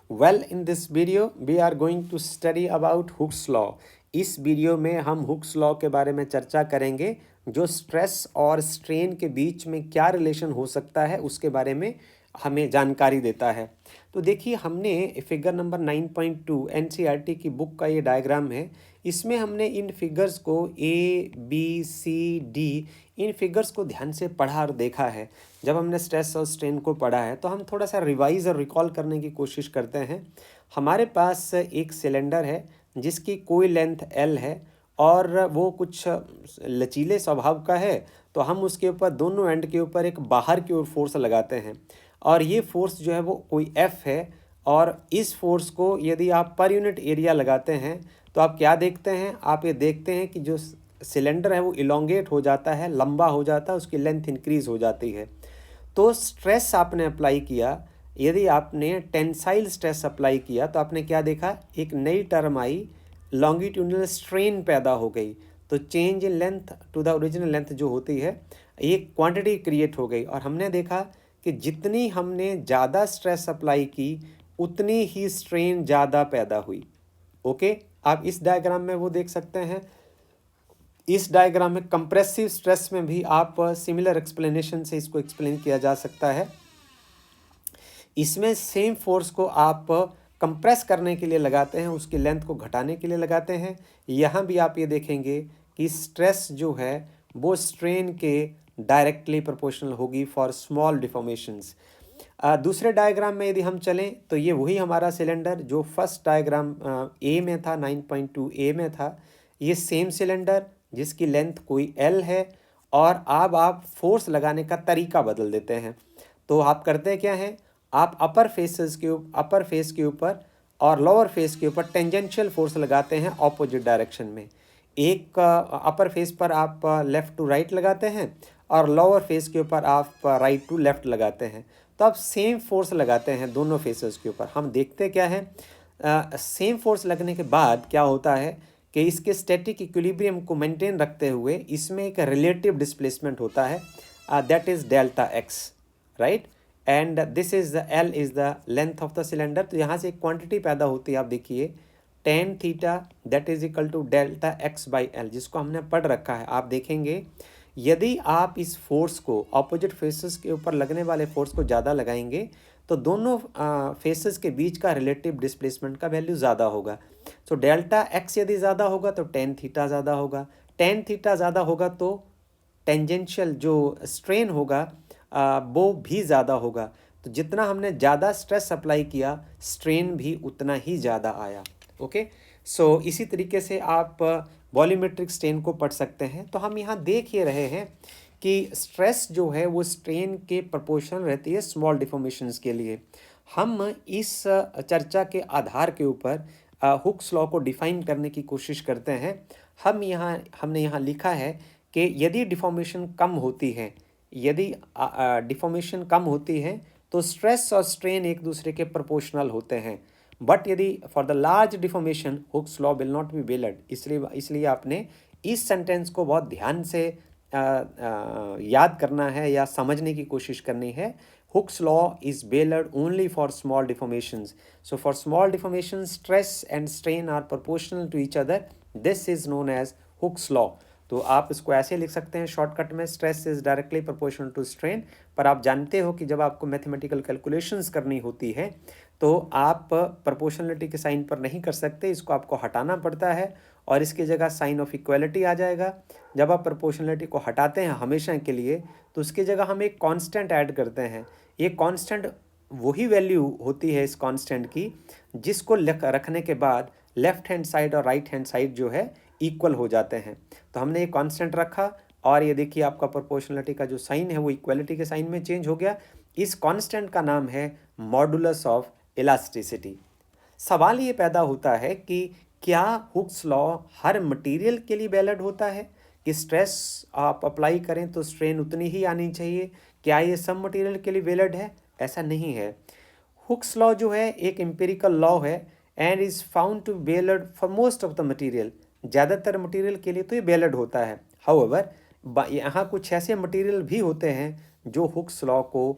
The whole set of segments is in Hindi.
Well, in this video we are going to study about Hooke's law. इस वीडियो में हम हुक्स लॉ के बारे में चर्चा करेंगे जो स्ट्रेस और स्ट्रेन के बीच में क्या रिलेशन हो सकता है उसके बारे में हमें जानकारी देता है। तो देखिए, हमने फिगर नंबर 9.2 एनसीईआरटी की बुक का ये डायग्राम है। इसमें हमने इन फिगर्स को ए बी सी डी इन फिगर्स को ध्यान से पढ़ा और देखा है। जब हमने स्ट्रेस और स्ट्रेन को पढ़ा है तो हम थोड़ा सा रिवाइज और रिकॉल करने की कोशिश करते हैं। हमारे पास एक सिलेंडर है जिसकी कोई लेंथ एल है और वो कुछ लचीले स्वभाव का है, तो हम उसके ऊपर दोनों एंड के ऊपर एक बाहर की ओर फोर्स लगाते हैं और ये फोर्स जो है वो कोई एफ है। और इस फोर्स को यदि आप पर यूनिट एरिया लगाते हैं तो आप क्या देखते हैं, आप ये देखते हैं कि जो सिलेंडर है वो इलोंगेट हो जाता है, लंबा हो जाता है, उसकी लेंथ इंक्रीज हो जाती है। तो स्ट्रेस आपने अप्लाई किया, यदि आपने टेंसाइल स्ट्रेस अप्लाई किया तो आपने क्या देखा, एक नई टर्म आई, लॉन्गिट्यूडनल स्ट्रेन पैदा हो गई। तो change in length to the original length जो होती है, एक क्वांटिटी क्रिएट हो गई और हमने देखा कि जितनी हमने ज़्यादा स्ट्रेस अप्लाई की उतनी ही स्ट्रेन ज़्यादा पैदा हुई। ओके, आप इस डायग्राम में वो देख सकते हैं। इस डायग्राम में कंप्रेसिव स्ट्रेस में भी आप सिमिलर एक्सप्लेनेशन से इसको एक्सप्लेन किया जा सकता है। इसमें सेम फोर्स को आप कंप्रेस करने के लिए लगाते हैं, उसकी लेंथ को घटाने के लिए लगाते हैं। यहाँ भी आप ये देखेंगे कि स्ट्रेस जो है वो स्ट्रेन के डायरेक्टली प्रोपोर्शनल होगी फॉर स्मॉल डिफॉर्मेशंस। दूसरे डायग्राम में यदि हम चलें तो ये वही हमारा सिलेंडर जो फर्स्ट डायग्राम ए में था, 9.2 ए में था, ये सेम सिलेंडर जिसकी लेंथ कोई एल है और अब आप फोर्स लगाने का तरीका बदल देते हैं। तो आप करते क्या हैं, आप अपर फेस के ऊपर और लोअर फेस के ऊपर टेंजेंशियल फोर्स लगाते हैं ऑपोजिट डायरेक्शन में। एक अपर फेस पर आप लेफ़्ट टू राइट लगाते हैं और लोअर फेस के ऊपर आप राइट टू लेफ़्ट लगाते हैं। तो आप सेम फोर्स लगाते हैं दोनों फेसेस के ऊपर। हम देखते क्या है, सेम फोर्स लगने के बाद क्या होता है कि इसके स्टैटिक इक्विलिब्रियम को मेंटेन रखते हुए इसमें एक रिलेटिव डिस्प्लेसमेंट होता है, that is delta x, right. And this is the L is the length of the cylinder. तो यहाँ से एक क्वांटिटी पैदा होती है, आप देखिए tan theta that is equal to delta x by L, जिसको हमने पढ़ रखा है। आप देखेंगे यदि आप इस फोर्स को ऑपोजिट फेसेस के ऊपर लगने वाले फोर्स को ज़्यादा लगाएंगे तो दोनों फेसेस के बीच का रिलेटिव डिस्प्लेसमेंट का वैल्यू ज़्यादा होगा। तो डेल्टा एक्स यदि ज़्यादा होगा तो टेन थीटा ज़्यादा होगा, टेन थीटा ज़्यादा होगा तो टेंजेंशियल जो स्ट्रेन होगा वो भी ज़्यादा होगा। तो जितना हमने ज़्यादा स्ट्रेस अप्लाई किया स्ट्रेन भी उतना ही ज़्यादा आया। ओके, सो इसी तरीके से आप वॉल्यूमेट्रिक स्ट्रेन को पढ़ सकते हैं। तो हम यहाँ देख ये रहे हैं कि स्ट्रेस जो है वो स्ट्रेन के प्रोपोर्शनल रहती है स्मॉल डिफॉर्मेशंस के लिए। हम इस चर्चा के आधार के ऊपर हुक्स लॉ को डिफाइन करने की कोशिश करते हैं। हमने यहाँ लिखा है कि यदि डिफॉर्मेशन कम होती है, यदि डिफॉर्मेशन कम होती है तो स्ट्रेस और स्ट्रेन एक दूसरे के प्रोपोर्शनल होते हैं। बट यदि for the large deformation Hooke's law will not be valid. इसलिए आपने इस सेंटेंस को बहुत ध्यान से याद करना है या समझने की कोशिश करनी है। Hooke's law is valid only for small deformations. So for small deformations, stress and strain are proportional to each other. This is known as Hooke's law. तो आप इसको ऐसे लिख सकते हैं शॉर्टकट में, stress is directly proportional to strain. पर आप जानते हो कि जब आपको मैथमेटिकल कैलकुलेशंस करनी होती है तो आप प्रोपोर्शनलिटी के साइन पर नहीं कर सकते, इसको आपको हटाना पड़ता है और इसकी जगह साइन ऑफ इक्वलिटी आ जाएगा। जब आप प्रोपोर्शनलिटी को हटाते हैं हमेशा के लिए तो उसकी जगह हम एक कांस्टेंट ऐड करते हैं। ये कांस्टेंट वही वैल्यू होती है इस कांस्टेंट की जिसको रखने के बाद लेफ्ट हैंड साइड और राइट हैंड साइड जो है इक्वल हो जाते हैं। तो हमने ये कांस्टेंट रखा और ये देखिए आपका प्रोपोर्शनलिटी का जो साइन है वो इक्वलिटी के साइन में चेंज हो गया। इस कांस्टेंट का नाम है मॉडुलस ऑफ इलास्टिसिटी। सवाल ये पैदा होता है कि क्या हुक्स लॉ हर मटेरियल के लिए वैलिड होता है कि स्ट्रेस आप अप्लाई करें तो स्ट्रेन उतनी ही आनी चाहिए? क्या ये सब मटेरियल के लिए वैलिड है? ऐसा नहीं है। हुक्स लॉ जो है एक एम्पिरिकल लॉ है and is found to valid for most of the material. ज़्यादातर मटेरियल के लिए तो ये वैलिड होता है। हाउएवर यहाँ कुछ ऐसे मटेरियल भी होते हैं जो हुक्स लॉ को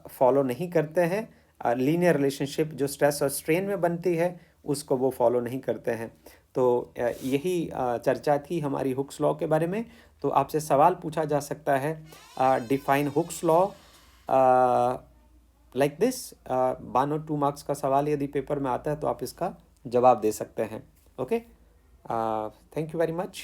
फॉलो नहीं करते हैं लीनियर रिलेशनशिप जो स्ट्रेस और स्ट्रेन में बनती है उसको वो फॉलो नहीं करते हैं। तो यही चर्चा थी हमारी हुक्स लॉ के बारे में। तो आपसे सवाल पूछा जा सकता है, define Hooke's law like this. 1 और 2 मार्क्स का सवाल यदि पेपर में आता है तो आप इसका जवाब दे सकते हैं। Okay, thank you very much.